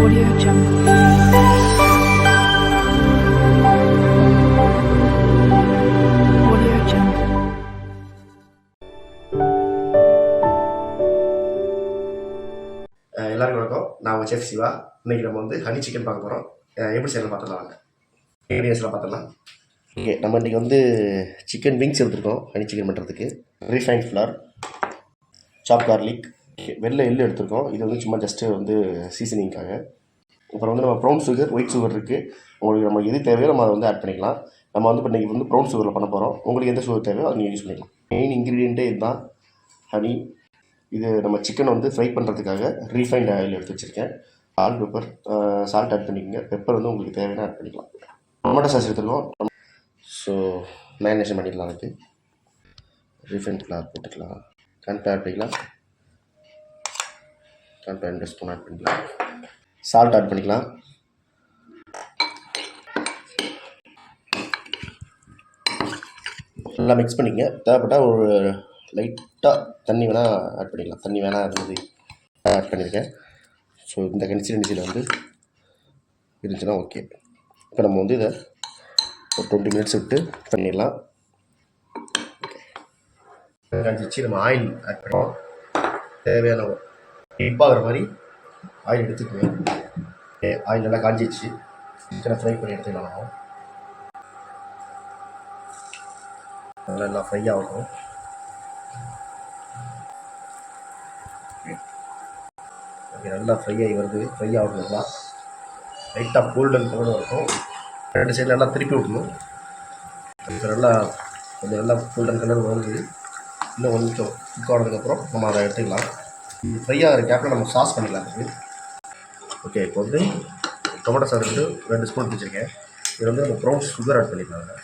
Audio Jungle. Audio Jungle. எல்லாருக்கும் வணக்கம். நான் உங்கள் செஃப் சிவா. இன்னைக்கு நம்ம வந்து ஹனி சிக்கன் பார்க்க போகிறோம். எப்படி செய்யலாம் பார்த்துடலாம். வாங்க இன்க்ரீடியன்ஸ்லாம் பார்த்துடலாம். ஓகே, நம்ம இன்றைக்கி வந்து சிக்கன் விங்ஸ் எடுத்துருக்கோம். ஹனி சிக்கன் பண்ணுறதுக்கு ரீஃபைண்ட் ஃப்ளார், சாப் கார்லிக், வெள்ளை எள்ளு எடுத்துருக்கோம். இது வந்து சும்மா ஜஸ்ட்டு வந்து சீசனிங்காக. அப்புறம் வந்து நம்ம ப்ரௌன் சுகர், ஒயிட் சுகர் இருக்குது. உங்களுக்கு நம்ம எது தேவையோ நம்ம அதை வந்து ஆட் பண்ணிக்கலாம். நம்ம வந்து இப்போ இன்றைக்கி வந்து ப்ரௌன் சுகரில் பண்ண போகிறோம். உங்களுக்கு எந்த சுகர் தேவையோ அதை நீங்கள் யூஸ் பண்ணிக்கலாம். மெயின் இன்க்ரீடியண்ட்டே இதுதான், ஹனி. இது நம்ம சிக்கனை வந்து ஃப்ரை பண்ணுறதுக்காக ரீஃபைண்ட் ஆயில் எடுத்து வச்சுருக்கேன். ஆல் பெப்பர், சால்ட் ஆட் பண்ணிக்கோங்க. பெப்பர் வந்து உங்களுக்கு தேவையான ஆட் பண்ணிக்கலாம். டொமேட்டோ சாஸ் எடுத்துருக்கோம். ஸோ மேரினேஷன் பண்ணிக்கலாம். அதுக்கு ரீஃபைண்ட் ஃப்ளார் போட்டுக்கலாம். கார்ன்ஃப்ளவர் ஆட் பண்ணிக்கலாம். கார்ன்ஃப்ளவர் 2 ஸ்பூன் ஆட் பண்ணிக்கலாம். சால்ட் ஆட் பண்ணிக்கலாம். நல்லா மிக்ஸ் பண்ணிக்கங்க. தேவைப்பட்டால் ஒரு லைட்டாக தண்ணி வேணால் ஆட் பண்ணிக்கலாம். தண்ணி வேணால் இருந்தது ஆட் பண்ணியிருக்கேன். ஸோ இந்த கன்சிஸ்டன்சியில் வந்து இருந்துச்சுன்னா ஓகே. இப்போ நம்ம வந்து இதை ஒரு 20 மினிட்ஸ் விட்டு பண்ணிடலாம். காஞ்சிச்சு. நம்ம ஆயில் ஆட் பண்ணுவோம். தேவையான டிப்பாகிற மாதிரி ஆயில் எடுத்துக்குவேன். ஆயில் நல்லா காஞ்சிச்சு. சிக்கனை ஃப்ரை பண்ணி எடுத்துக்கலாம். நல்லா ஃப்ரை ஆகணும். ஓகே, நல்லா ஃப்ரை ஆகி வருது. ஃப்ரை ஆகணுங்களா லைட்டாக கோல்டன் கலர் இருக்கும். 2 சைடில் நல்லா திருப்பி விடணும். இப்போ நல்லா கொஞ்சம் நல்லா கோல்டன் கலர் வருது. இன்னும் கொஞ்சம் குக் ஆனதுக்கப்புறம் நம்ம அதை எடுத்துக்கலாம். ஃப்ரை ஆகிற கேப்பில் நம்ம சாஸ் பண்ணிக்கலாம். ஓகே, இப்போ வந்து டொமேட்டோ சாஸ் வந்து 2 ஸ்பூன் வச்சுருக்கேன். இது வந்து நம்ம ப்ரௌன் சுகர் ஆட் பண்ணிக்கலாம்.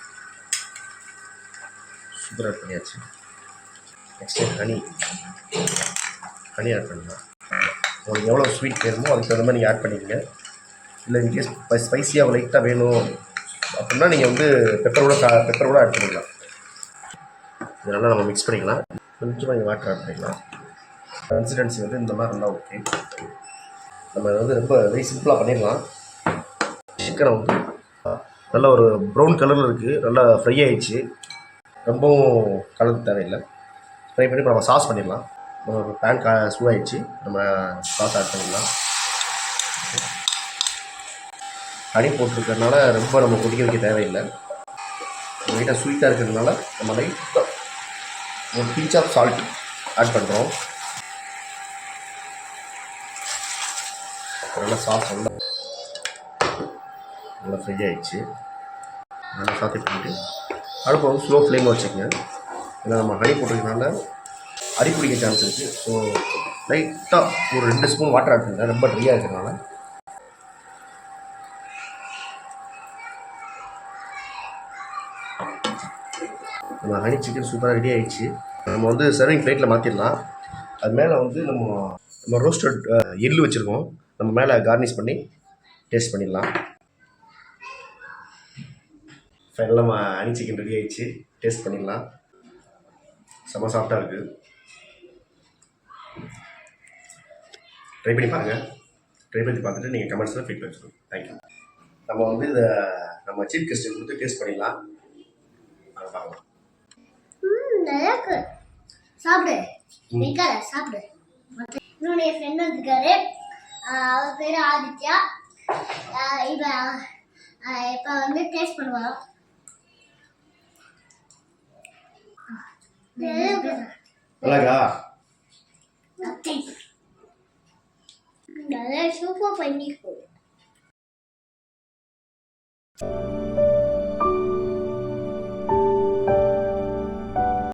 சுகர் ஆட் பண்ணியாச்சு. நெக்ஸ்ட்டு ஹனி ஆட் பண்ணிக்கலாம். உங்களுக்கு எவ்வளோ ஸ்வீட் வேணுமோ அதுக்கு தகுந்த மாதிரி நீங்கள் ஆட் பண்ணிக்கங்க. இல்லை இன்கேஸ் ஸ்பைஸியாக லைட்டாக வேணும் அப்படின்னா நீங்கள் வந்து பெப்பர் கூட ஆட் பண்ணிக்கலாம். இதெல்லாம் நம்ம மிக்ஸ் பண்ணிக்கலாம். கொஞ்சமாக நீங்கள் வாட்டர் ஆட் பண்ணிக்கலாம். கன்சிஸ்டன்சி வந்து இந்த மாதிரி நல்லா ஓகே. நம்ம வந்து ரொம்ப வெரி சிம்பிளாக பண்ணிடலாம். சிக்கனை வந்து நல்ல ஒரு ப்ரௌன் கலரில் இருக்குது. நல்லா ஃப்ரை ஆகிடுச்சு. ரொம்பவும் கலர் தேவையில்லை. ஃப்ரை பண்ணி இப்போ நம்ம சாஸ் பண்ணிடலாம். நம்ம பேன் சூடாகிடுச்சு. நம்ம சாஸ் ஆட் பண்ணிடலாம். ஹனி போட்டிருக்கிறதுனால ரொம்ப நம்ம கொதிக்க வைக்க தேவையில்லை. லைட்டாக ஸ்வீட்டாக இருக்கிறதுனால நம்ம லைட்டாக ஒரு பிஞ்ச் ஆஃப் சால்ட் ஆட் பண்ணுறோம். நல்லா சாஸ் நல்லா ஃப்ரை ஆகிடுச்சு. நல்லா சாத்தி பண்ணிவிட்டு அடுப்பை வந்து ஸ்லோ ஃப்ளேமில் வச்சுக்கோங்க. ஏன்னா நம்ம ஹனி போட்டிருக்கனால அடி பிடிக்க சான்ஸ் இருக்குது. ஸோ லைட்டாக ஒரு 2 ஸ்பூன் வாட்டர் ஆட் பண்ணுங்க. ரொம்ப ட்ரையாக இருக்கிறதுனால நம்ம ஹனி சிக்கன் சூப்பராக ரெடி ஆகிடுச்சு. நம்ம வந்து சர்விங் பிளேட்டில் மாற்றிடலாம். அது மேலே வந்து நம்ம ரோஸ்டட் எள்ளு வச்சுருக்கோம். நம்ம மேலே கார்னிஷ் பண்ணி டேஸ்ட் பண்ணிடலாம். ஃபைனலாக நம்ம ஹனி சிக்கன் ரெடி ஆகிடுச்சு. டேஸ்ட் பண்ணிடலாம். செம்ம சாஃப்டாக இருக்குது. ட்ரை பண்ணி பாருங்கள். ட்ரை பண்ணி பார்த்துட்டு நீங்கள் கமெண்ட்ஸில் ஃபீட்பேக் சொல்லுங்கள். தேங்க்யூ. நம்ம வந்து இதை நம்ம சீஃப் கெஸ்ட்டு கொடுத்து டேஸ்ட் பண்ணிடலாம். அதை பார்க்கலாம். நல்லா இருக்கு. சாப்பிடு. நிக்காத சாப்பிடு. என்னுடைய ஃப்ரெண்ட் வந்துருக்காரு. அவர் பேர் ஆதித்யா. இப்போ வந்து டேஸ்ட் பண்ணுவாங்க. நல்லாக்கா? நல்லா சூப்பர் பண்ணிக்கோ.